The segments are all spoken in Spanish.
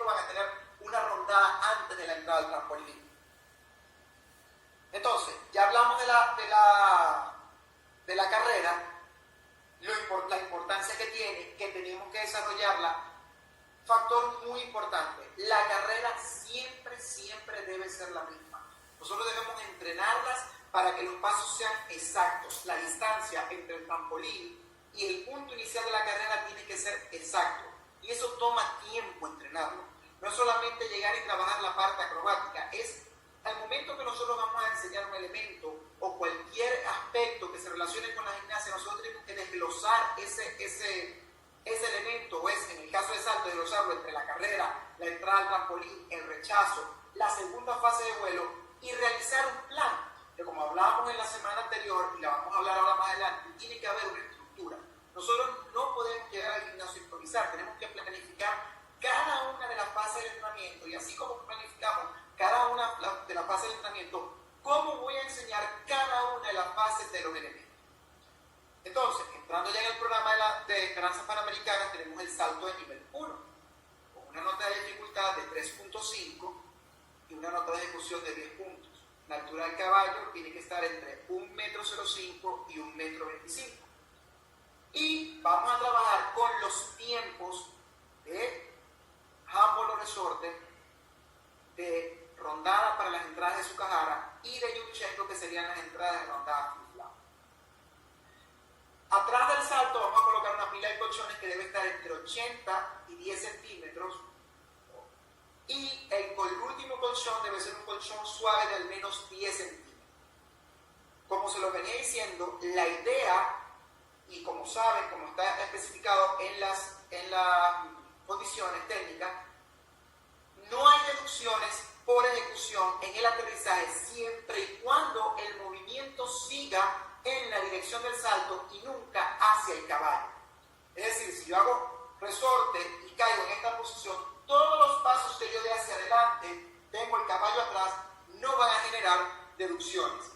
van a tener una rondada antes de la entrada al trampolín. Entonces, ya hablamos de la carrera, la importancia que tiene, que tenemos que desarrollarla. Factor muy importante, la carrera siempre debe ser la misma. Nosotros debemos entrenarlas para que los pasos sean exactos. La distancia entre el trampolín y el punto inicial de la carrera tiene que ser exacto. Y eso toma tiempo entrenarlo. No es solamente llegar y trabajar la parte acrobática, es al momento que nosotros vamos a enseñar un elemento o cualquier aspecto que se relacione con la gimnasia, nosotros tenemos que desglosar ese elemento, o es, en el caso de salto, desglosarlo entre la carrera, la entrada al trampolín, el rechazo, la segunda fase de vuelo y realizar un plan, que como hablábamos en la semana anterior y la vamos a hablar ahora más adelante, tiene que haber una estructura. Nosotros no podemos llegar al gimnasio a improvisar, tenemos que planificar cada una de las fases del entrenamiento, y así como planificamos cada una de las fases del entrenamiento, cómo voy a enseñar cada una de las fases de los elementos. Entonces, entrando ya en el programa de Esperanzas Panamericanas, tenemos el salto de nivel 1, con una nota de dificultad de 3.5 y una nota de ejecución de 10 puntos. La altura del caballo tiene que estar entre 1,05 m y 1,25 m. Y vamos a trabajar con los tiempos de handball o resorte, de rondada para las entradas de Sukahara y de Yurchenko, que serían las entradas de rondada flip-flop. Atrás del salto vamos a colocar una pila de colchones que debe estar entre 80 y 10 centímetros, y el último colchón debe ser un colchón suave de al menos 10 centímetros. Como se lo venía diciendo, la idea, y como saben, como está especificado en las condiciones técnicas, no hay deducciones por ejecución en el aterrizaje siempre y cuando el movimiento siga en la dirección del salto y nunca hacia el caballo. Es decir, si yo hago resorte y caigo en esta posición, todos los pasos que yo dé hacia adelante, tengo el caballo atrás, no van a generar deducciones.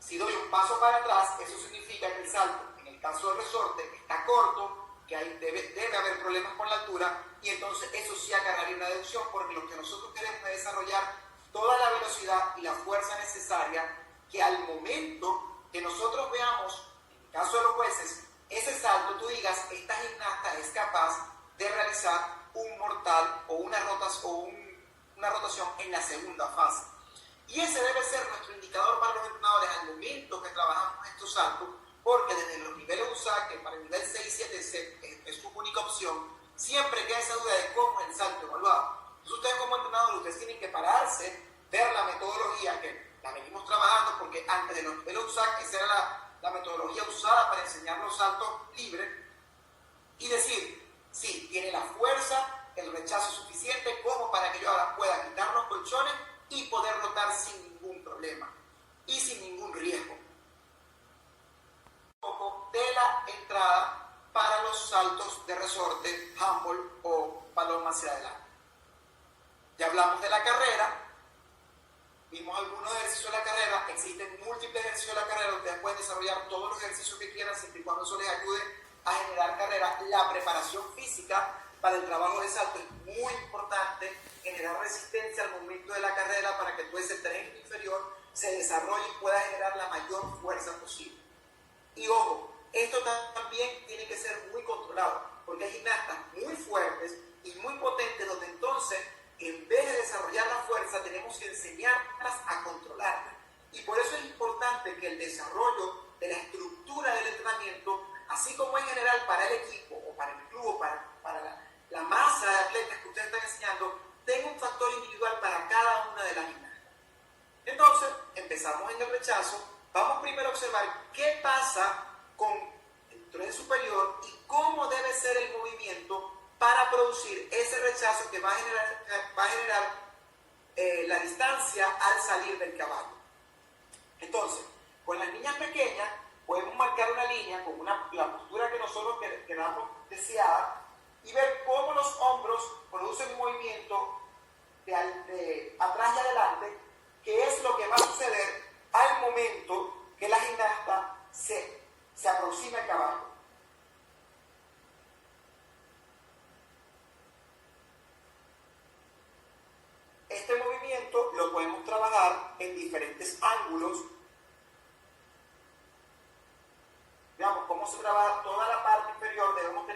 Si doy un paso para atrás, eso significa que el salto, en el caso del resorte, está corto, que ahí debe haber problemas con la altura, y entonces eso sí agarraría una deducción, porque lo que nosotros queremos es desarrollar toda la velocidad y la fuerza necesaria, que al momento que nosotros veamos, en el caso de los jueces, ese salto, tú digas, esta gimnasta es capaz de realizar un mortal o una rotación en la segunda fase. Y ese debe ser nuestro indicador para los entrenadores al momento que trabajamos estos saltos, porque desde los niveles USA, que para el nivel 6 y 7 es su única opción, siempre queda esa duda de cómo es el salto evaluado. Entonces ustedes como entrenadores, ustedes tienen que pararse, ver la metodología que la venimos trabajando, porque antes de los niveles USA, esa era la metodología usada para enseñar los saltos libres, y decir, sí, tiene la fuerza, el rechazo suficiente como para que yo ahora pueda quitar los colchones y poder rotar sin ningún problema y sin ningún riesgo. De la entrada para los saltos de resorte, handball o balón hacia adelante. Ya hablamos de la carrera, vimos algunos ejercicios de la carrera, existen múltiples ejercicios de la carrera, ustedes pueden desarrollar todos los ejercicios que quieran siempre y cuando eso les ayude a generar carrera. La preparación física para el trabajo de salto es muy importante, generar resistencia al momento de la carrera para que todo ese tren inferior se desarrolle y pueda generar la mayor fuerza posible. Y ojo, esto también tiene que ser muy controlado, porque hay gimnastas muy fuertes y muy potentes, donde entonces, en vez de desarrollar la fuerza, tenemos que enseñarlas a controlarla. Y por eso es importante que el desarrollo de la estructura del entrenamiento, así como en general para el equipo o para el club o para la masa de atletas que ustedes están enseñando, tenga un factor individual para cada una de las gimnastas. Entonces, empezamos en el rechazo. Vamos primero a observar qué pasa con el tren superior y cómo debe ser el movimiento para producir ese rechazo que va a generar la distancia al salir del caballo. Entonces, con las niñas pequeñas podemos marcar una línea con la postura que nosotros queramos deseada y ver cómo los hombros producen un movimiento de atrás y adelante, que es lo que va a suceder al momento que la gimnasta se aproxima al caballo.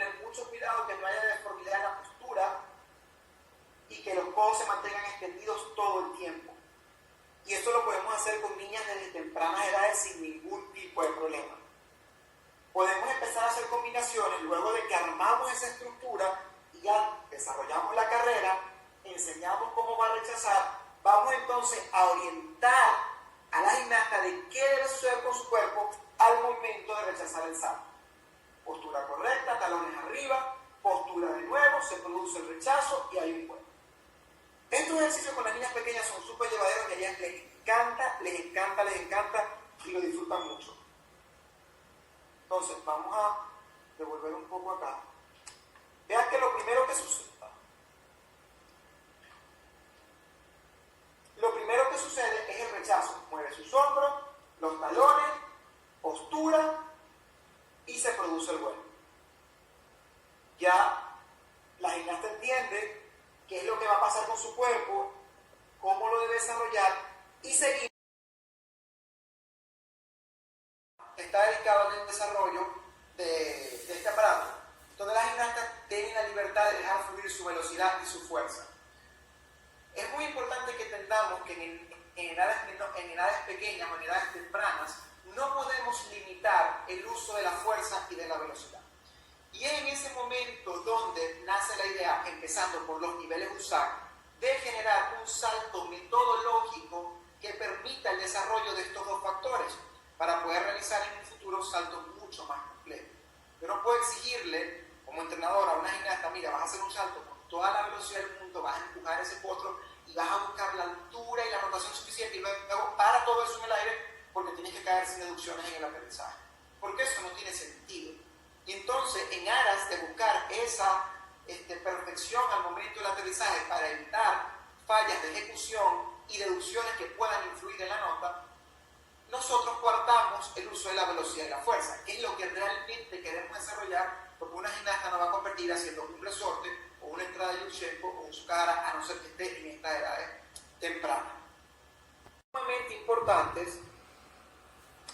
tener mucho cuidado que no haya deformidad en la postura y que los codos se mantengan extendidos todo el tiempo. Y esto lo podemos hacer con niñas desde tempranas edades sin ningún tipo de problema. Podemos empezar a hacer combinaciones luego de que armamos esa estructura y ya desarrollamos la carrera, enseñamos cómo va a rechazar, vamos entonces a orientar a la gimnasta de qué debe suceder con su cuerpo al momento de rechazar el salto. Postura correcta, talones arriba, postura de nuevo, se produce el rechazo y hay un vuelo. Estos ejercicios con las niñas pequeñas son súper llevaderos y a ellas les encanta y lo disfrutan mucho. Entonces, vamos a devolver un poco acá. Vean que lo primero que sucede es el rechazo. Mueve sus hombros, los talones, postura y se produce el vuelo. Ya la gimnasta entiende qué es lo que va a pasar con su cuerpo, cómo lo debe desarrollar y seguir. Está dedicado al desarrollo de este aparato, donde las gimnastas tienen la libertad de dejar fluir su velocidad y su fuerza. Es muy importante que entendamos que en edades pequeñas o en edades tempranas no podemos limitar el uso de la fuerza y de la velocidad. Y es en ese momento donde nace la idea, empezando por los niveles USAC, de generar un salto metodológico que permita el desarrollo de estos dos factores para poder realizar en un futuro saltos mucho más complejos. Yo no puedo exigirle como entrenador a una gimnasta, mira, vas a hacer un salto con toda la velocidad del mundo, vas a empujar ese potro y vas a buscar la altura y la rotación suficiente y luego para todo eso en el aire porque tienes que caer sin deducciones en el aterrizaje. Porque eso no tiene sentido. Y entonces, en aras de buscar esa perfección al momento del aterrizaje para evitar fallas de ejecución y deducciones que puedan influir en la nota, nosotros coartamos el uso de la velocidad y la fuerza, que es lo que realmente queremos desarrollar, porque una gimnasta no va a competir haciendo un resorte o una entrada de Yurchenko o un Sukahara, a no ser que esté en estas edades tempranas. Sumamente importantes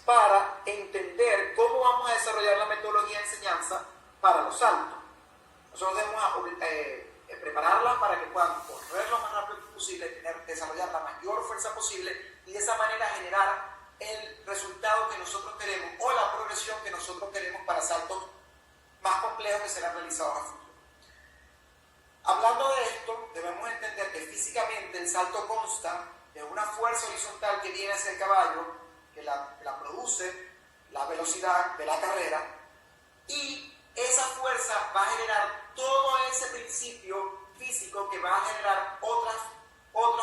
para entender cómo vamos a desarrollar la metodología de enseñanza para los saltos. Nosotros debemos prepararlas para que puedan correr lo más rápido posible, desarrollar la mayor fuerza posible y de esa manera generar el resultado que nosotros queremos o la progresión que nosotros queremos para saltos más complejos que serán realizados a futuro. Hablando de esto, debemos entender que físicamente el salto consta de una fuerza horizontal que viene hacia el caballo, que la produce la velocidad de la carrera, y esa fuerza va a generar todo ese principio físico que va a generar otras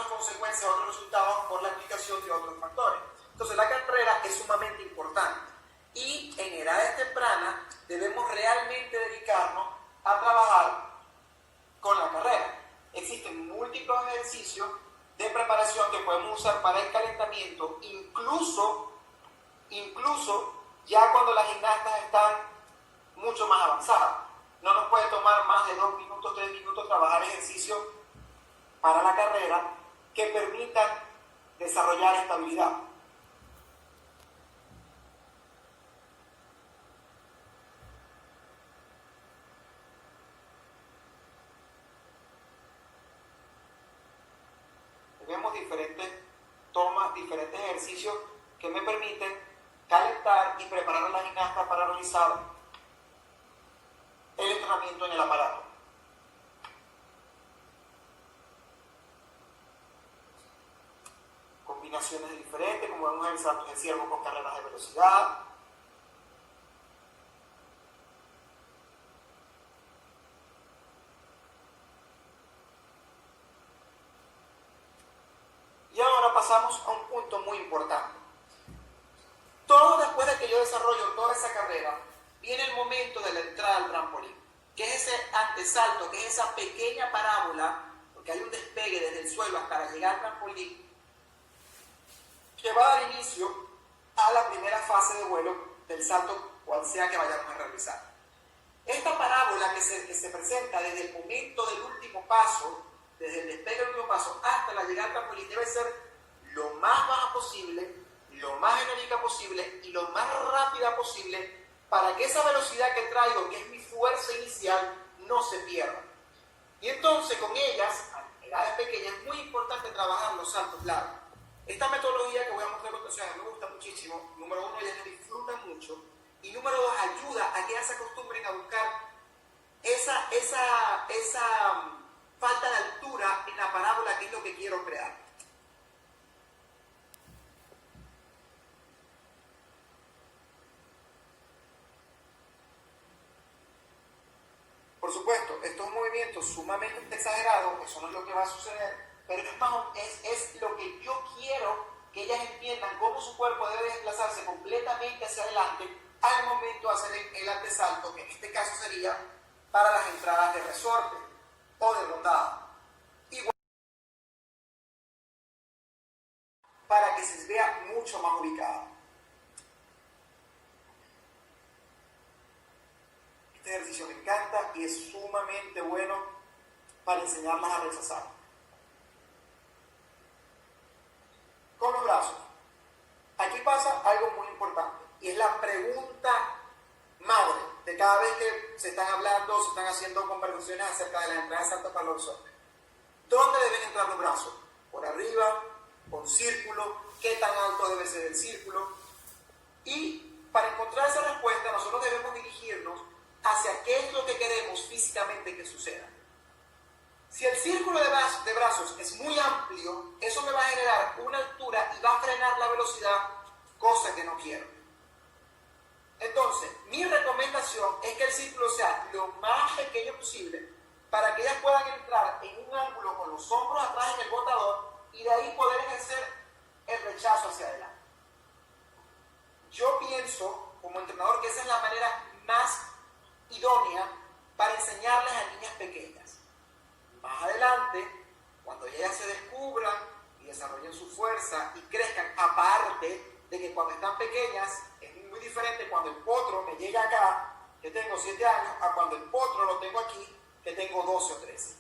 consecuencias, otros resultados por la aplicación de otros factores. Entonces la carrera es sumamente importante y en edades tempranas debemos realmente dedicarnos a trabajar con la carrera. Existen múltiples ejercicios de preparación que podemos usar para el calentamiento, incluso ya cuando las gimnastas están mucho más avanzadas. No nos puede tomar más de 2 minutos, 3 minutos trabajar ejercicios para la carrera que permitan desarrollar estabilidad. Tenemos diferentes tomas, diferentes ejercicios que me permiten calentar y preparar a la gimnasta para realizar el entrenamiento en el aparato. Combinaciones diferentes, como vemos en el salto de ciervo con carreras de velocidad. Y ahora pasamos a un punto muy importante. Todo después de que yo desarrollo toda esa carrera, viene el momento de la entrada al trampolín, que es ese antesalto, que es esa pequeña parábola, porque hay un despegue desde el suelo hasta llegar al trampolín, que va a dar inicio a la primera fase de vuelo del salto, cual sea que vayamos a realizar. Esta parábola que se presenta desde el momento del último paso, desde el despegue del último paso hasta la llegada al trampolín, debe ser lo más baja posible, lo más genérica posible y lo más rápida posible para que esa velocidad que traigo, que es mi fuerza inicial, no se pierda. Y entonces con ellas, a edades pequeñas, es muy importante trabajar los saltos largos. Esta metodología que voy a mostrar a continuación me gusta muchísimo. Número uno, ellas disfrutan mucho. Y número dos, ayuda a que ellas se acostumbren a buscar esa falta de altura en la parábola, que es lo que quiero crear. Por supuesto, estos movimientos sumamente exagerados, eso no es lo que va a suceder, pero es lo que yo quiero que ellas entiendan cómo su cuerpo debe desplazarse completamente hacia adelante al momento de hacer el antesalto, que en este caso sería para las entradas de resorte o de rondada. Igual, para que se vea mucho más ubicada. Este ejercicio me encanta y es sumamente bueno para enseñarlas a rechazar. Con los brazos. Aquí pasa algo muy importante y es la pregunta madre de cada vez que se están hablando, se están haciendo conversaciones acerca de las entradas de salto para los hombres. ¿Dónde deben entrar los brazos? ¿Por arriba? ¿Con círculo? ¿Qué tan alto debe ser el círculo? Y para encontrar esa respuesta nosotros debemos dirigirnos hacia qué es lo que queremos físicamente que suceda. Si el círculo de brazos es muy amplio, eso me va a generar una altura y va a frenar la velocidad, cosa que no quiero. Entonces, mi recomendación es que el círculo sea lo más pequeño posible para que ellas puedan entrar en un ángulo con los hombros atrás en el botador y de ahí poder ejercer el rechazo hacia adelante. Yo pienso, como entrenador, que esa es la manera más idónea para enseñarles a niñas pequeñas. Más adelante, cuando ellas se descubran y desarrollen su fuerza y crezcan, aparte de que cuando están pequeñas es muy diferente cuando el potro me llega acá, que tengo 7 años, a cuando el potro lo tengo aquí, que tengo 12 o 13.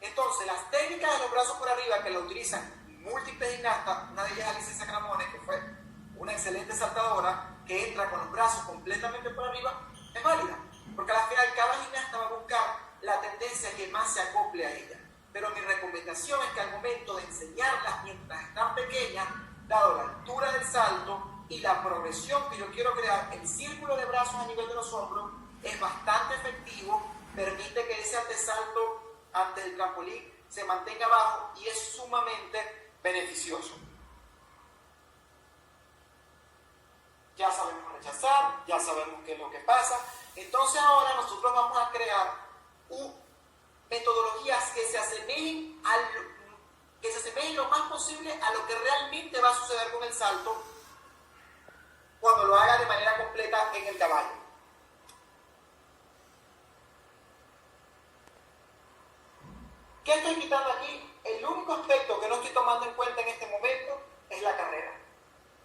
Entonces, las técnicas de los brazos por arriba que lo utilizan múltiples gimnastas, una de ellas Alicia Sacramone, que fue una excelente saltadora, que entra con los brazos completamente por arriba, es válida, porque al final cada gimnasta va a buscar la tendencia que más se acople a ella. Pero mi recomendación es que al momento de enseñarlas mientras están pequeñas, dado la altura del salto y la progresión que yo quiero crear, el círculo de brazos a nivel de los hombros es bastante efectivo, permite que ese antesalto antes del trampolín se mantenga abajo y es sumamente beneficioso. Ya sabemos rechazar, ya sabemos qué es lo que pasa. Entonces ahora nosotros vamos a crear metodologías que se asemejen lo más posible a lo que realmente va a suceder con el salto cuando lo haga de manera completa en el caballo. ¿Qué estoy quitando aquí? El único aspecto que no estoy tomando en cuenta en este momento es la carrera.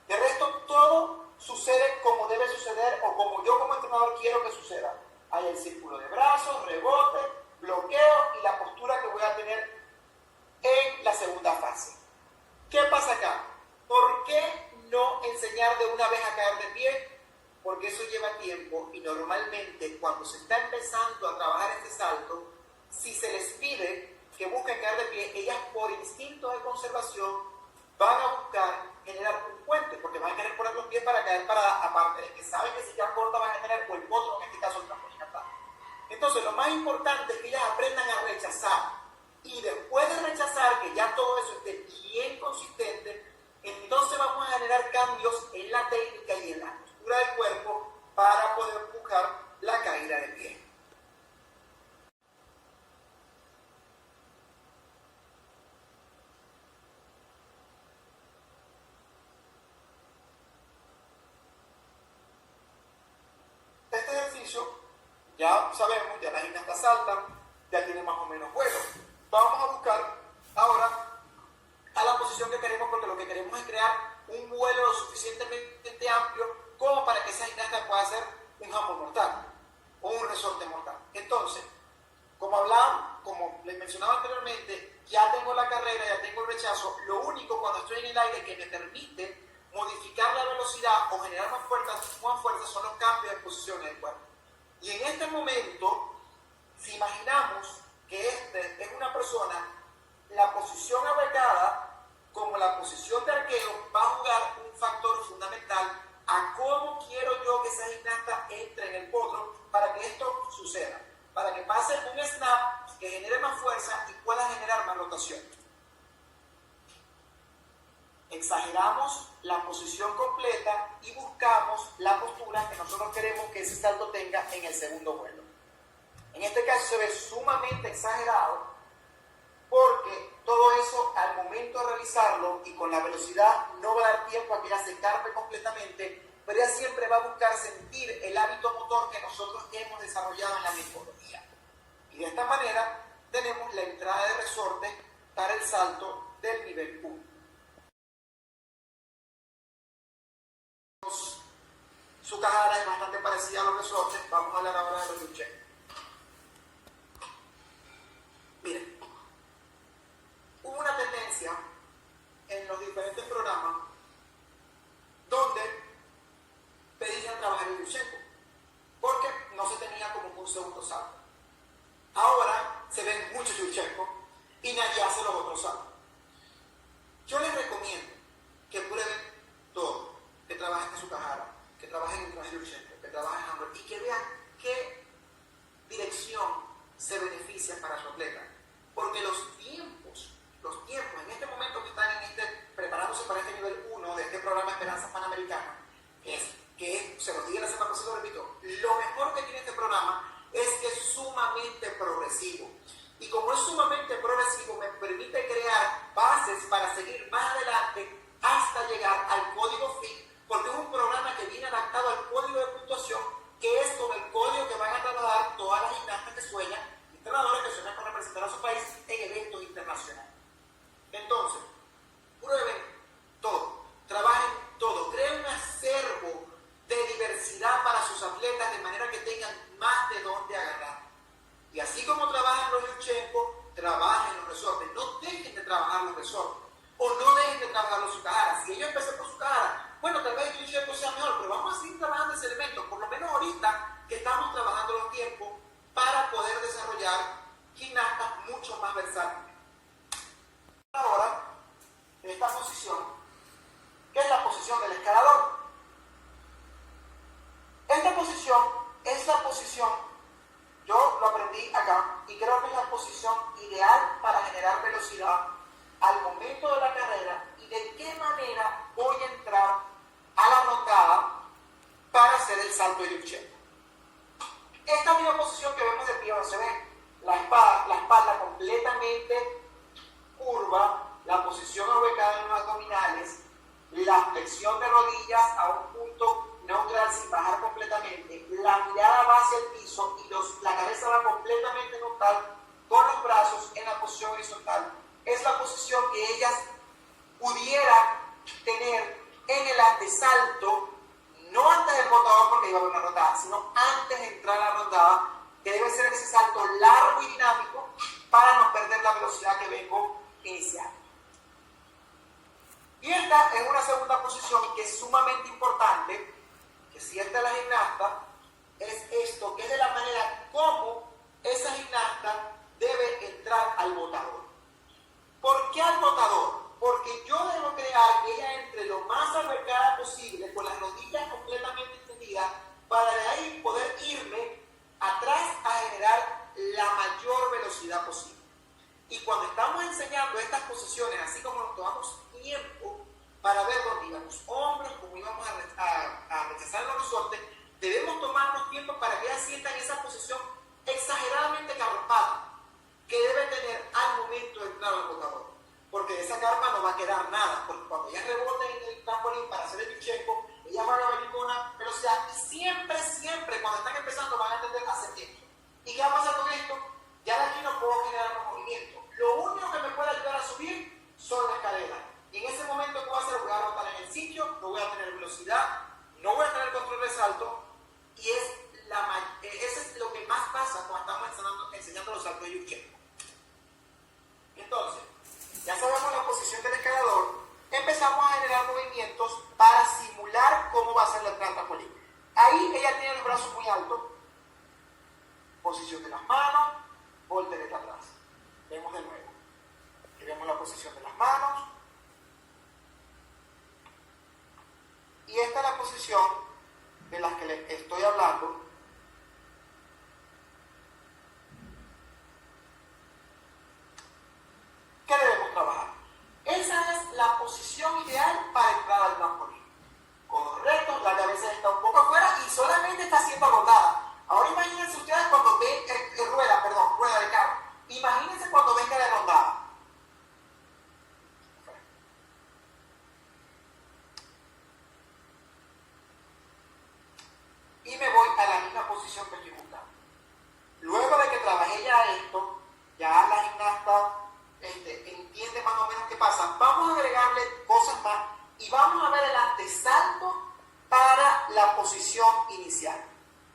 De resto, todo sucede como debe suceder o como yo como entrenador quiero que suceda. Hay el círculo de brazos, rebote, bloqueo y la postura que voy a tener en la segunda fase. ¿Qué pasa acá? ¿Por qué no enseñar de una vez a caer de pie? Porque eso lleva tiempo y normalmente cuando se está empezando a trabajar este salto, si se les pide que busquen caer de pie, ellas por instinto de conservación van a buscar generar un puente, porque van a querer poner los pies para caer parada, aparte de que saben que si ya corta van a tener o el potro, en este caso el trampolín atrás. Entonces lo más importante es que ellas aprendan a rechazar y después de rechazar, que ya todo eso esté bien consistente, entonces vamos a generar cambios en la técnica y en la postura del cuerpo para poder buscar la caída de pie. Este ejercicio, ya sabemos, ya las gimnastas saltan, ya tienen más o menos vuelo. Vamos a buscar ahora a la posición que queremos, porque lo que queremos es crear un vuelo lo suficientemente amplio como para que esa gimnasta pueda hacer un jump mortal o un resorte mortal. Entonces, como les mencionaba anteriormente, ya tengo la carrera, ya tengo el rechazo. Lo único cuando estoy en el aire que me permite modificar modificar la velocidad o generar más fuerza son los cambios de posición del cuerpo. Y en este momento, si imaginamos que este es una persona, la posición abarcada como la posición de arquero va a jugar un factor fundamental a cómo quiero yo que esa gimnasta entre en el potro para que esto suceda, para que pase un snap que genere más fuerza y pueda generar más rotación. Exageramos la posición completa y buscamos la postura que nosotros queremos que ese salto tenga en el segundo vuelo. En este caso se ve sumamente exagerado porque todo eso al momento de realizarlo y con la velocidad no va a dar tiempo a que ella se carpe completamente, pero ella siempre va a buscar sentir el hábito motor que nosotros hemos desarrollado en la metodología. Y de esta manera tenemos la entrada de resorte para el salto del nivel 1. Su cajara es bastante parecida a los resortes. Vamos a hablar ahora de los lucheros. Miren, hubo una tendencia en los diferentes programas donde pedían trabajar el Yurchenko porque no se tenía como un segundo salto. Ahora se ven muchos Yurchenko y nadie hace los otros saltos. Yo les recomiendo que prueben todo, que trabajen en su cajara, que trabajen en el Yurchenko, que trabajen en Hammer y que vean qué dirección se beneficia para su atleta. Porque los tiempos en este momento que están preparándose para este nivel 1 de este programa Esperanza Panamericana, se los dije la semana pasada, lo repito, lo mejor que tiene este programa es que es sumamente progresivo. Y como es sumamente progresivo, me permite crear bases para seguir más adelante hasta llegar al código FIT, porque es un programa que viene adaptado al código de puntuación, que es con el código que van a trabajar todas las gimnastas que sueñan, entrenadores que sueñan con representar a su país en eventos internacionales. Entonces, prueben todo, trabajen todo, creen un acervo de diversidad para sus atletas de manera que tengan más de dónde agarrar. Y así como trabajan los Yurchenko, trabajen los resortes. No dejen de trabajar los resortes. O no dejen de trabajar los Sukahara. Si ellos empiezan por Sukahara, bueno, tal vez el Yurchenko sea mejor, pero vamos a seguir trabajando ese elemento. Por lo menos ahorita que estamos trabajando los tiempos para poder desarrollar gimnastas mucho más versátiles. Ahora, en esta posición, que es la posición del escalador. Esta posición es la posición, yo lo aprendí acá, y creo que es la posición ideal para generar velocidad al momento de la carrera y de qué manera voy a entrar a la rondada para hacer el salto de Yurchenko. Esta misma posición que vemos de pie, donde se ve la espalda completamente curva, la posición ubicada en los abdominales, la flexión de rodillas a un punto neutral sin bajar completamente, la mirada va hacia el piso y la cabeza va completamente neutral con los brazos en la posición horizontal. Es la posición que ellas pudieran tener en el antesalto, no antes del rotador porque iba a haber una rodada, sino antes de entrar a la rodada, que debe ser ese salto largo y dinámico para no perder la velocidad que vengo iniciando. Y esta es una segunda posición que es sumamente importante, que siente la gimnasta, es esto, que es de la manera como esa gimnasta debe entrar al botador. ¿Por qué al botador? Porque yo debo crear que ella entre lo más albergada posible, con las rodillas completamente extendidas, para de ahí poder irme atrás a generar la mayor velocidad posible. Y cuando estamos enseñando estas posiciones, así como nos tomamos tiempo para ver dónde íbamos hombros, cómo íbamos a rechazar los resortes, debemos tomarnos tiempo para que ellas sientan esa posición exageradamente carpada que debe tener al momento de entrar al botador. Porque de esa carpa no va a quedar nada, porque cuando ellas reboten en el trampolín para hacer el Yurchenko, ellas van a venir con una velocidad y siempre cuando están empezando van a tender a hacer esto. ¿Y qué va a pasar con esto? Ya de aquí no puedo generar más movimiento. Lo único que me puede ayudar a subir son las caderas. Y en ese momento, ¿qué voy a hacer? Voy a rotar en el sitio, no voy a tener velocidad, no voy a tener control de salto. Y eso es lo que más pasa cuando estamos enseñando los saltos de Yurchenko. Entonces, ya sabemos la posición del escalador, empezamos a generar movimientos para simular explicar cómo va a ser la entrada al trampolín. Ahí ella tiene los brazos muy altos, posición de las manos, voltereta atrás. Vemos de nuevo. Aquí vemos la posición de las manos. Y esta es la posición de la que les estoy hablando. ¿Qué debemos trabajar? Esa es la posición ideal para entrar al trampolín. Codos rectos, la cabeza está un poco afuera y solamente está siendo abordada. Ahora imagínense ustedes cuando ven rueda de carro. Imagínense cuando venga de rondada. Y me voy a la misma posición que estoy buscando. Luego de que trabajé ya esto, ya la gimnasta entiende más o menos qué pasa. Vamos a agregarle cosas más y vamos a ver el antesalto para la posición inicial.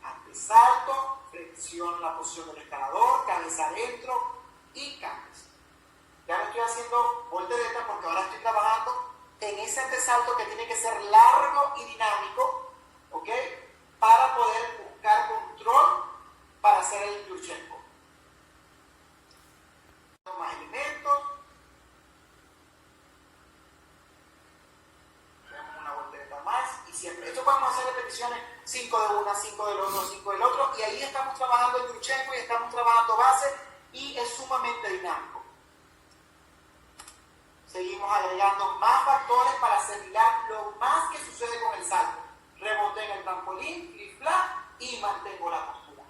Antesalto, flexión, la posición del escalador, cabeza adentro y cambios. Ya no estoy haciendo voltereta porque ahora estoy trabajando en ese antesalto que tiene que ser largo y dinámico, ¿ok? Para poder buscar control para hacer el Yurchenko. Más elementos. Tenemos una voltereta más y siempre. Esto podemos hacer repeticiones 5 de una, 5 del otro, 5 del otro y ahí estamos trabajando el Yurchenko y estamos trabajando base y es sumamente dinámico. Seguimos agregando más factores para asimilar lo más que sucede con el salto. Rebote en el trampolín, flip-flap y mantengo la postura.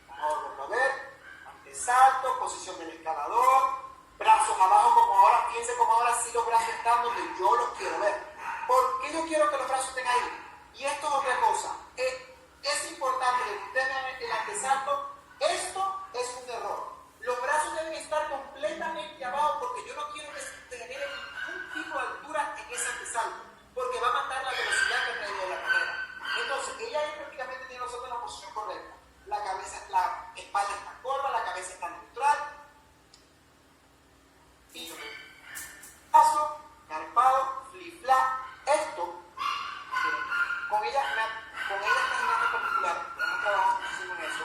Vamos a ver. Antesalto, posición del escalador, brazos abajo como ahora. Fíjense como ahora sí los brazos están donde yo los quiero ver. ¿Por qué yo quiero que los brazos estén ahí? Y esto es otra cosa. Es importante que ustedes vean el antesalto. Esto es un error. Los brazos deben estar completamente abajo porque yo no quiero que se genere ningún tipo de altura en ese antesalto, porque va a matar la velocidad que trae de la carrera. Entonces, ella ahí prácticamente tiene nosotros en la posición correcta. La cabeza, la espalda está corta, la cabeza está neutral. Y paso, carpado, flip-flap. Esto, con ella está en en particular, hemos trabajado muchísimo en eso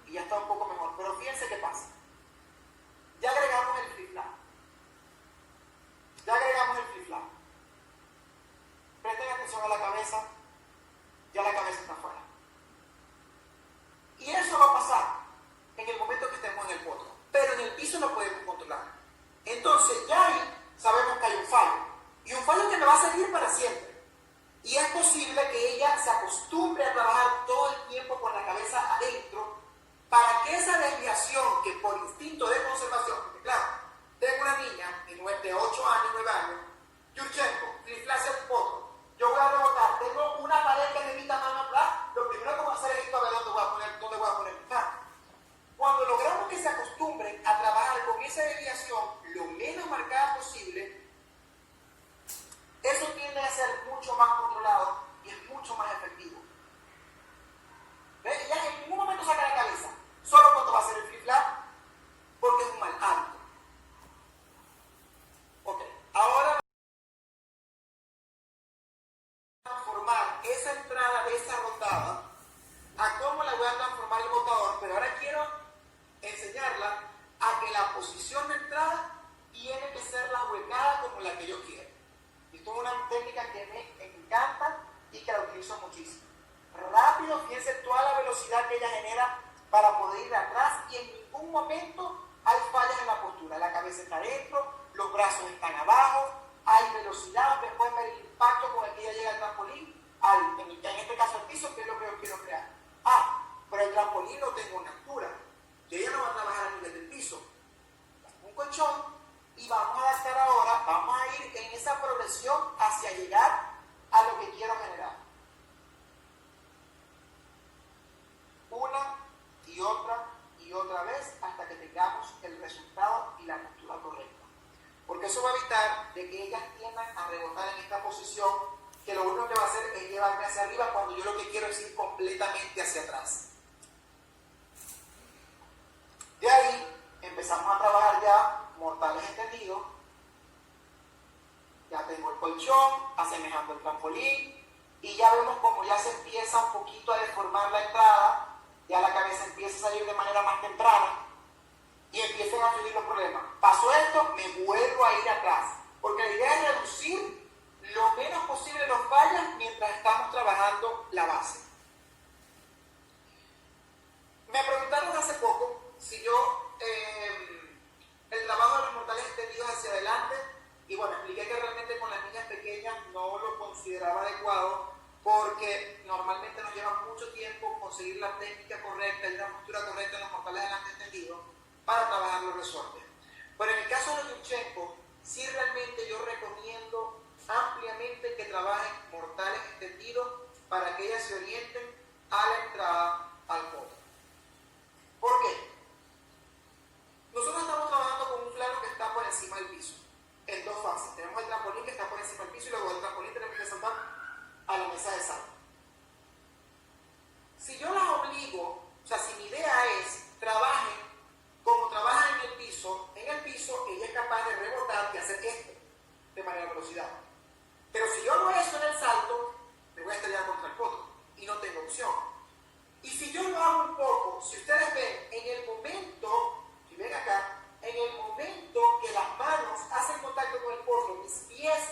y ya está un poco mejor. Pero fíjense qué pasa. Ya agregamos el flip-flap. Presten atención a la cabeza. Ya la cabeza está afuera. Y eso va a pasar en el momento que estemos en el potro. Pero en el piso lo podemos controlar. Entonces ya ahí sabemos que hay un fallo. Y un fallo que me va a seguir para siempre. Y es posible que ella se acostumbre a trabajar todo el tiempo con la cabeza adentro para que esa desviación que por instinto de conservación, porque claro, tengo una niña de 8 años, 9 años, Yurchenko, flip-flap hacia el potro, yo voy a rebotar, tengo una pared que me evita mano atrás, lo primero que voy a hacer es esto, a ver dónde voy a poner mi mano. Cuando logramos que se acostumbren a trabajar con esa desviación lo menos marcada posible, eso tiende a ser mucho más controlado y es mucho más efectivo. ¿Ves? Ella en ningún momento saca la cabeza, solo cuando va a hacer el flip-flap, porque es un mal hábito. Ok, ahora transformar esa entrada de esa rotada a cómo la voy a transformar el botador, pero ahora quiero enseñarla a que la posición de entrada tiene que ser la huecada como la que yo quiero. Esto es una técnica que me encanta y que la utilizo muchísimo. Rápido, fíjense toda la velocidad que ella genera para poder ir atrás y en ningún momento hay fallas en la postura. La cabeza está adentro, los brazos están abajo, hay velocidad, después ver el impacto con el que ella llega al trampolín, en este caso al piso, que es lo que yo quiero crear. Pero el trampolín no tengo una altura, y ella no va a trabajar a nivel del piso. Un colchón y vamos a adaptar ahora, vamos a ir en esa progresión hacia llegar a lo que quiero generar. Una y otra vez hasta que tengamos el resultado y la postura correcta. Porque eso va a evitar de que ellas tiendan a rebotar en esta posición, que lo único que va a hacer es llevarme hacia arriba cuando yo lo que quiero es ir completamente hacia atrás. De ahí empezamos a trabajar ya mortales extendidos. Ya tengo el colchón. colchón, asemejando el trampolín, y ya vemos como ya se empieza un poquito a deformar la entrada, ya la cabeza empieza a salir de manera más temprana y empiezan a surgir los problemas. Pasó esto, me vuelvo a ir atrás, porque la idea es reducir lo menos posible los fallas mientras estamos trabajando la base. Me preguntaron hace poco si yo el trabajo de los mortales extendidos hacia adelante, y bueno, expliqué que realmente con las niñas pequeñas no lo consideraba adecuado porque normalmente nos lleva mucho tiempo conseguir la técnica correcta y la postura correcta en los mortales adelante extendidos para trabajar los resortes. Pero en el caso de los Yurchenko, sí realmente yo recomiendo ampliamente que trabajen mortales extendidos para que ellas se orienten a la entrada al potro. ¿Por qué? Nosotros estamos trabajando con un plano que está por encima del piso, en dos fases. Tenemos el trampolín que está por encima del piso y luego del trampolín tenemos que saltar a la mesa de salto. Si yo las obligo, o sea, si mi idea es trabajen como trabajan en el piso ella es capaz de rebotar y hacer esto de manera velocidad. Pero si yo hago eso en el salto, me voy a estrellar contra el potro y no tengo opción. Y si yo lo hago un poco, si ustedes ven, en el momento, si ven acá, en el momento que las manos hacen contacto con el potro, mis pies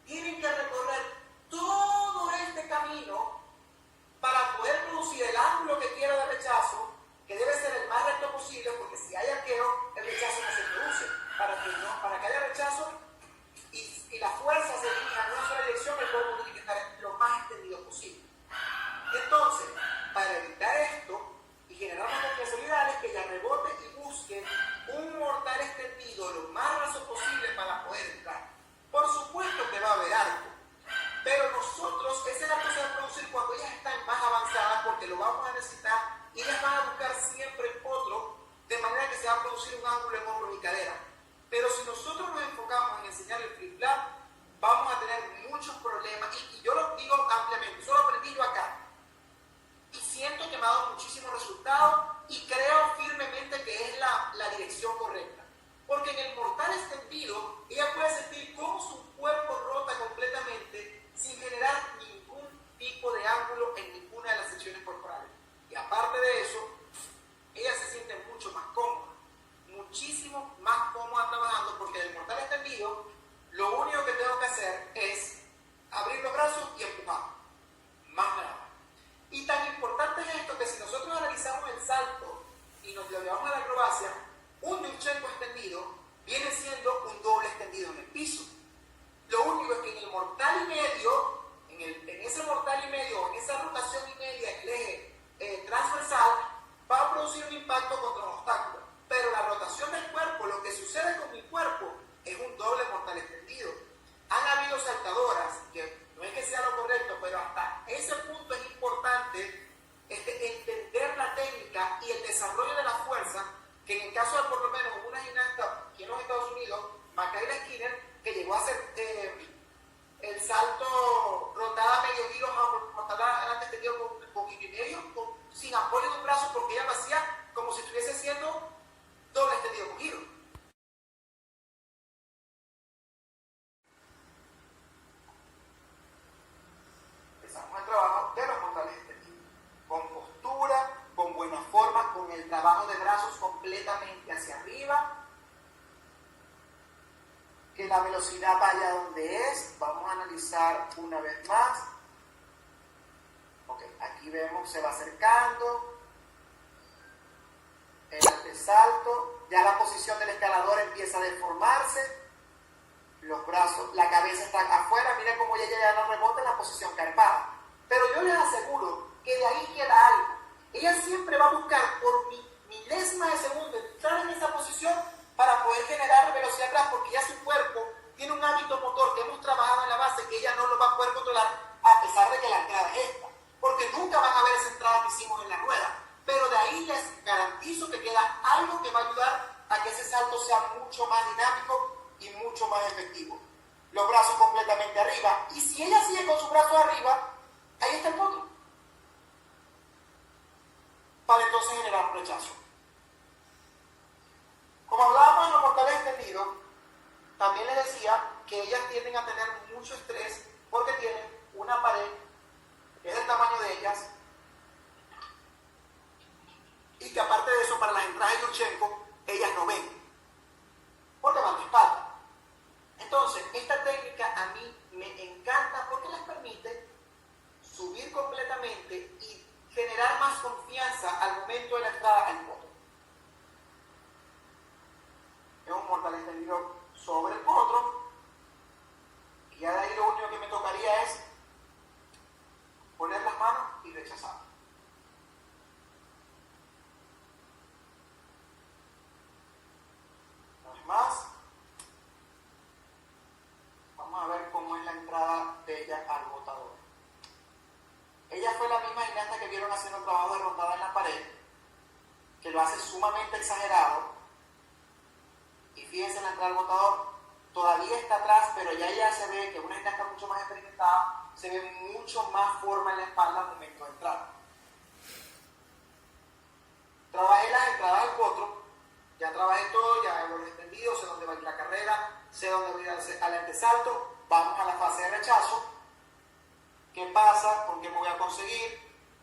tienen que recorrer todo este camino para poder producir el ángulo que quiero de rechazo, que debe ser el más recto posible, porque si hay arquero, el rechazo no se produce. Para que haya rechazo y la fuerza se dirija en una sola dirección, el cuerpo tiene que estar lo más extendido posible. Entonces, para evitar esto y generar más casualidades, que ella rebote y busque un mortal extendido lo más raso posible para poder entrar. Por supuesto que va a haber arco, pero nosotros ese arco se va a producir cuando ellas están más avanzadas, porque lo vamos a necesitar y ellas van a buscar siempre el potro, de manera que se va a producir un ángulo en hombros y cadera. Pero si nosotros nos enfocamos en enseñar el flip flap, vamos a tener muchos problemas, y yo lo digo ampliamente, eso lo aprendí yo acá. Y siento que me ha dado muchísimos resultados y creo firmemente que es la dirección correcta. Porque en el mortal extendido, ella puede sentir cómo su cuerpo rota completamente sin generar ningún tipo de ángulo en ninguna de las secciones corporales. Y aparte de eso, ella se siente mucho más cómoda, muchísimo más cómoda trabajando, porque en el mortal extendido, lo único que tengo que hacer es abrir los brazos y empujar. Más nada. Y tan importante es esto que si nosotros analizamos el salto y nos lo llevamos a la acrobacia, un Yurchenko extendido viene siendo un doble extendido en el piso. Lo único es que en el mortal y medio, en ese mortal y medio, en esa rotación y media en el eje transversal, va a producir un impacto contra un obstáculo. Pero la rotación del cuerpo, lo que sucede con mi cuerpo, es un doble mortal extendido. Han habido saltadoras que no es que sea lo correcto, pero hasta ese punto es importante entender la técnica y el desarrollo de la fuerza, que en el caso de por lo menos una gimnasta aquí en los Estados Unidos, Makayla Skinner, que llegó a hacer el salto rotada medio giro, rotada adelante extendido con giro y medio, sin apoyo de un brazo, porque ella lo hacía como si estuviese haciendo doble extendido con giro. Empezamos el trabajo de los mortales extendidos, con postura, con buena forma, con el trabajo de brazos completamente hacia arriba, que la velocidad vaya donde es. Vamos a analizar una vez más. Ok, aquí vemos, se va acercando, el antesalto, ya la posición del escalador empieza a deformarse, los brazos, la cabeza está afuera, miren cómo ella ya no rebota en la posición carpada. Pero yo les aseguro que de ahí queda algo. Ella siempre va a buscar por milésima de segundo entrar en esa posición para poder generar velocidad atrás, porque ya su cuerpo tiene un hábito motor que hemos trabajado en la base, que ella no lo va a poder controlar, a pesar de que la entrada es esta, porque nunca van a ver esa entrada que hicimos en la rueda. Pero de ahí les garantizo que queda algo que va a ayudar a que ese salto sea mucho más dinámico y mucho más efectivo. Los brazos completamente arriba, y si ella sigue con sus brazos arriba, ahí está el potro, para entonces generar un rechazo. Como hablábamos en los mortales extendidos, también les decía que ellas tienden a tener mucho estrés porque tienen una pared que es del tamaño de ellas y que aparte de eso, para las entradas de Yurchenko, ellas no ven porque van de espalda. Entonces, esta técnica a mí me encanta porque les permite subir completamente y generar más confianza al momento de la entrada al potro. Es un mortal extendido sobre el potro y ya de ahí lo único que me tocaría es poner las manos y rechazar. Una vez más, vamos a ver cómo es la entrada de ella al botador. Ella fue la misma gimnasta que vieron haciendo el trabajo de rondada en la pared, que lo hace sumamente exagerado. Y fíjense en la entrada al botador, todavía está atrás, pero ya se ve que una gimnasta mucho más experimentada, se ve mucho más forma en la espalda al momento de entrar. Trabajé las entradas al potro, ya trabajé todo, ya hago los extendidos, sé dónde va a ir la carrera, sé dónde voy a ir al antesalto, vamos a la fase de rechazo. ¿Qué pasa? ¿Con qué me voy a conseguir?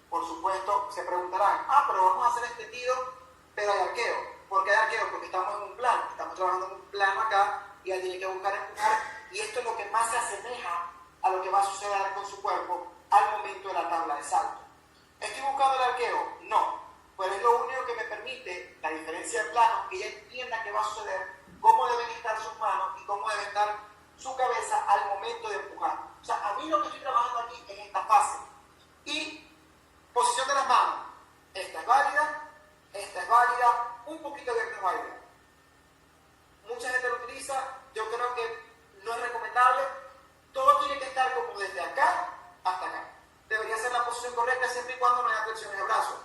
Por supuesto, se preguntarán, pero vamos a hacer extendido, pero hay arqueo. ¿Por qué hay arqueo? Porque estamos en un plano, estamos trabajando en un plano acá y él tiene que buscar empujar, y esto es lo que más se asemeja a lo que va a suceder con su cuerpo al momento de la tabla de salto. ¿Estoy buscando el arqueo? No, pero es lo único que me permite, la diferencia de plano, que ella entienda qué va a suceder, cómo deben estar sus manos y cómo debe estar su cabeza al momento de empujar. O sea, a mí lo que estoy trabajando aquí es esta fase. Y posición de las manos. Esta es válida, un poquito abierta es válida. Mucha gente lo utiliza, yo creo que no es recomendable. Todo tiene que estar como desde acá hasta acá. Debería ser la posición correcta siempre y cuando no haya flexiones de brazos.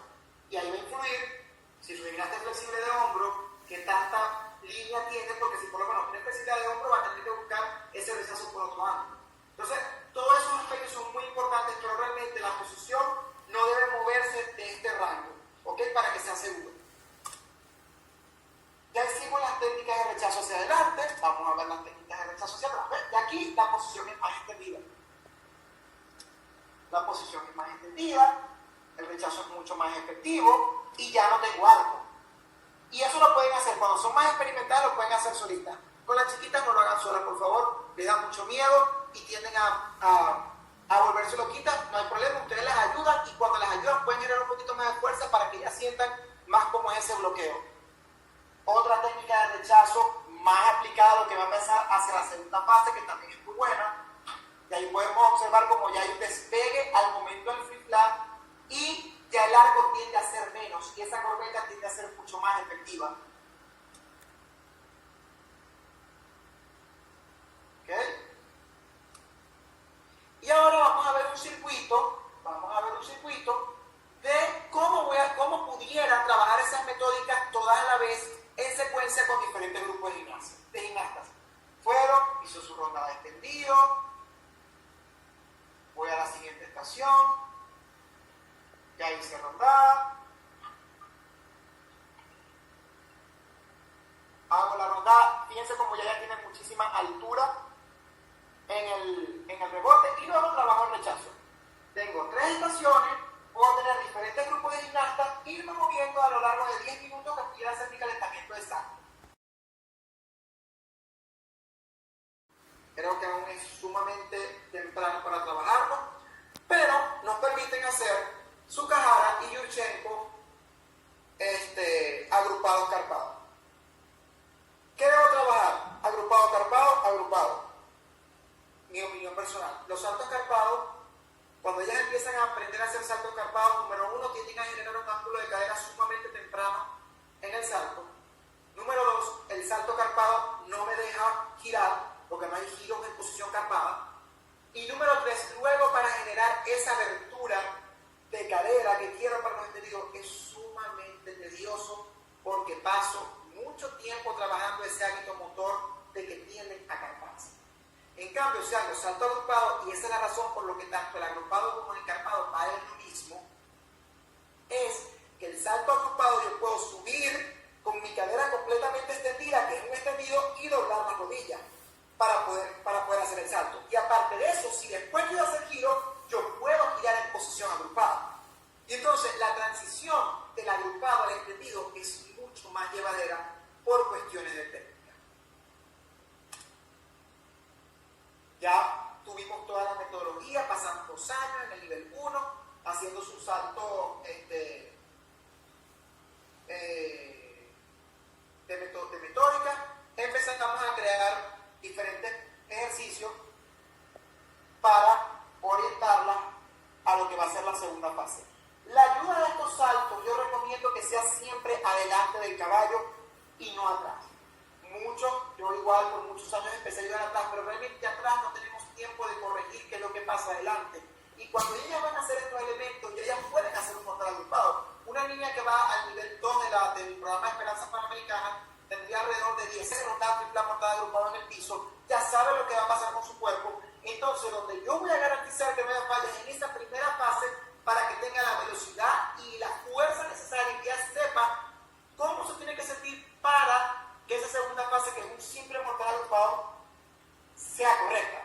Y ahí va a influir, si su gimnasta es flexible de hombro, qué tanta línea tiene, porque si por lo menos tiene flexibilidad de hombro, va a tener que buscar ese rechazo por otro ángulo. Entonces, todos esos aspectos son muy importantes, pero realmente la posición no debe moverse de este rango, ¿ok? Para que sea seguro. Ya hicimos las técnicas de rechazo hacia adelante, vamos a ver las técnicas de rechazo hacia atrás. ¿Ves? Y aquí la posición es más extendida. La posición es más extendida, el rechazo es mucho más efectivo y ya no tengo arco. Y eso lo pueden hacer, cuando son más experimentados, lo pueden hacer solitas. Con las chiquitas no lo hagan solas, por favor, les da mucho miedo y tienden a volverse loquitas. No hay problema, ustedes las ayudan y cuando las ayudan pueden generar un poquito más de fuerza para que ya sientan más cómo es ese bloqueo. Otra técnica de rechazo más aplicado que va a empezar hacia la segunda fase, que también es muy buena. Y ahí podemos observar como ya hay un despegue al momento del free flat y ya el arco tiende a ser menos y esa corbeta tiende a ser mucho más efectiva. ¿Ok? Y ahora vamos a ver un circuito de cómo pudiera trabajar esas metódicas todas a la vez en secuencia con diferentes grupos de gimnastas. Fueron, hizo su ronda de extendido, voy a la siguiente estación, ya hice rondada, hago la rondada, fíjense como ya tiene muchísima altura en el rebote y luego trabajo el rechazo. Tengo 3 estaciones, puedo tener diferentes grupos de gimnastas, irme moviendo a lo largo de 10 minutos que quiera hacer mi calentamiento de salto. Creo que aún es sumamente temprano para trabajarlo, pero nos permiten hacer Sukahara y Yurchenko agrupados carpados. ¿Qué debo trabajar? Agrupado, carpado, agrupado. Mi opinión personal. Los saltos carpados, cuando ellas empiezan a aprender a hacer saltos carpados, número 1, tienden a generar un ángulo de cadera sumamente temprano en el salto. Número 2, el salto carpado no me deja girar, porque no hay giros en posición carpada. Y número 3, luego para generar esa abertura de cadera que quiero para los extendidos es sumamente tedioso porque paso mucho tiempo trabajando ese hábito motor de que tienden a carparse. En cambio, si hago salto agrupado, y esa es la razón por lo que tanto el agrupado como el carpado va en lo mismo, es que el salto agrupado yo puedo subir con mi cadera completamente extendida, que es un extendido, y doblar la rodilla para salto de metódica, empezamos a crear diferentes ejercicios para orientarla a lo que va a ser la segunda fase. La ayuda de estos saltos yo recomiendo que sea siempre adelante del caballo y no atrás. Yo igual por muchos años empecé a ayudar atrás, pero realmente atrás no tenemos tiempo de corregir qué es lo que pasa adelante. Y cuando ellas van a hacer estos elementos, ellas pueden hacer un mortal agrupado. Una niña que va al nivel 2 del programa de Esperanza Panamericana tendría alrededor de 10 rotadas triple mortal agrupado en el piso, ya sabe lo que va a pasar con su cuerpo. Entonces, donde yo voy a garantizar que no haya fallas en esa primera fase para que tenga la velocidad y la fuerza necesaria y que ella sepa cómo se tiene que sentir para que esa segunda fase, que es un simple mortal agrupado, sea correcta.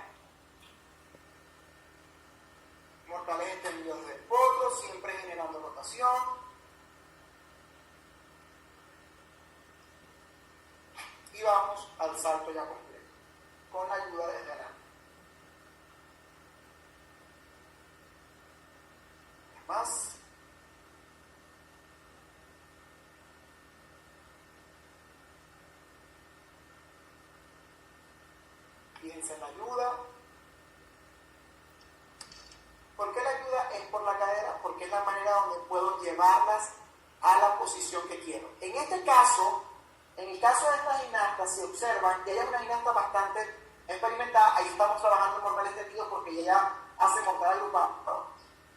Mortales extendidos del potro, siempre generando rotación. Y vamos al salto ya completo, con la ayuda desde adelante. Más. Fíjense en la ayuda. ¿Por qué la ayuda es por la cadera? Porque es la manera donde puedo llevarlas a la posición que quiero. En este caso, en el caso de esta gimnasta, si observan, ella es una gimnasta bastante experimentada. Ahí estamos trabajando en mortal extendido porque ella hace mortal agrupado.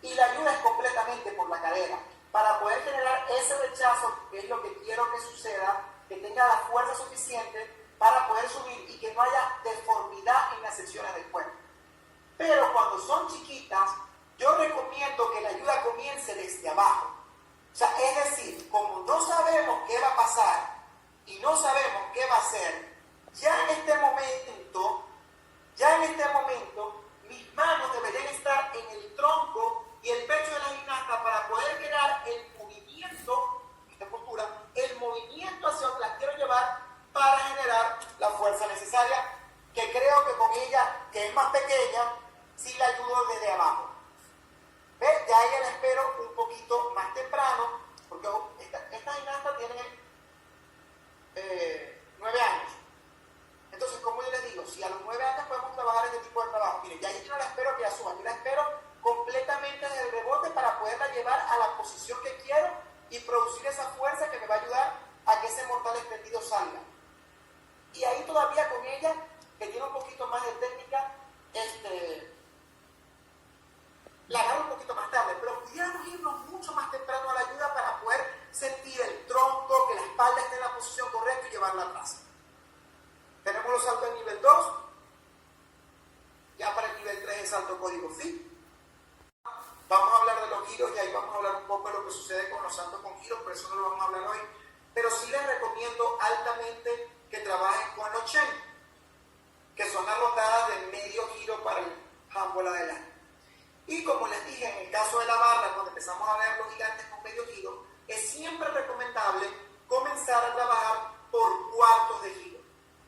Y la ayuda es completamente por la cadera. Para poder generar ese rechazo, que es lo que quiero que suceda, que tenga la fuerza suficiente para poder subir y que no haya deformidad en las secciones del cuerpo. Pero cuando son chiquitas, yo recomiendo que la ayuda comience desde abajo. O sea, es decir, como no sabemos qué va a pasar y no sabemos qué va a hacer, ya en este momento, mis manos deberían estar en el tronco y el pecho de la gimnasta para poder crear el movimiento, esta postura, el movimiento hacia donde la quiero llevar para generar la fuerza necesaria, que creo que con ella, que es más pequeña, sí la ayudo desde abajo. ¿Ves? Ya ella la espero un poquito más temprano, porque esta gimnasta tiene 9 años. Entonces, como yo les digo, si a los 9 años podemos trabajar este tipo de trabajo, miren, ya yo no la espero que la suba, yo la espero completamente desde el rebote para poderla llevar a la posición que quiero y producir esa fuerza que me va a ayudar a que ese mortal extendido salga. Y ahí todavía con ella, que tiene un poquito más de técnica, la agarro un poquito más tarde, pero pudiéramos irnos mucho más temprano a la ayuda para poder sentir el tronco, que la espalda esté en la posición correcta y llevarla atrás. Tenemos los saltos del nivel 2, ya para el nivel 3 el salto código Phi. Vamos a hablar de los giros y ahí vamos a hablar un poco de lo que sucede con los saltos con giros, por eso no lo vamos a hablar hoy. Pero sí les recomiendo altamente que trabajen con los Chen, que son las rotadas de medio giro para el handball adelante. Y como les dije, en el caso de la barra, cuando empezamos a ver los gigantes con medio giro, es siempre recomendable comenzar a trabajar por cuartos de giro.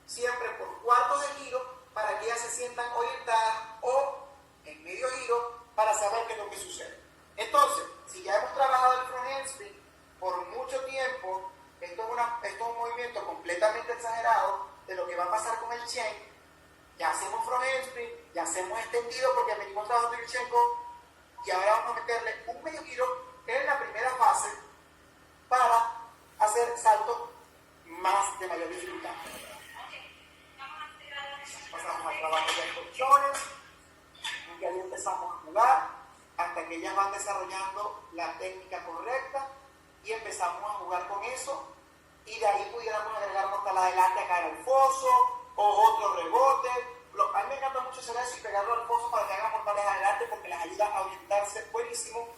Siempre por cuartos de giro para que ellas se sientan orientadas o en medio giro para saber qué es lo que sucede. Entonces, si ya hemos trabajado el front handspring por mucho tiempo, esto es un movimiento completamente exagerado de lo que va a pasar con el Chen. Ya hacemos front handspring, ya hacemos extendido porque venimos trabajando el Chen y ahora vamos a meterle un medio giro en la primera fase para hacer saltos más de mayor dificultad. Pasamos al trabajo de colchones y ahí empezamos a jugar hasta que ellas van desarrollando la técnica correcta y empezamos a jugar con eso y de ahí pudiéramos agregar mortal adelante a caer al foso o otro rebote. A mí me encanta mucho hacer eso y pegarlo al foso para que hagan mortales adelante porque les ayuda a orientarse buenísimo.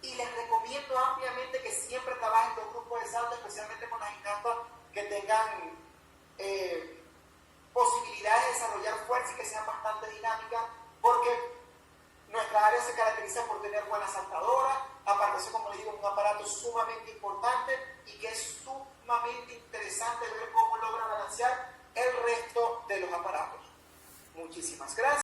Y les recomiendo ampliamente que siempre trabajen con grupos de salto, especialmente con las gimnastas que tengan posibilidades de desarrollar fuerza y que sean bastante dinámicas, porque nuestra área se caracteriza por tener buenas saltadoras, aparte de eso, como les digo, un aparato sumamente importante y que es sumamente interesante ver cómo logra balancear el resto de los aparatos. Muchísimas gracias.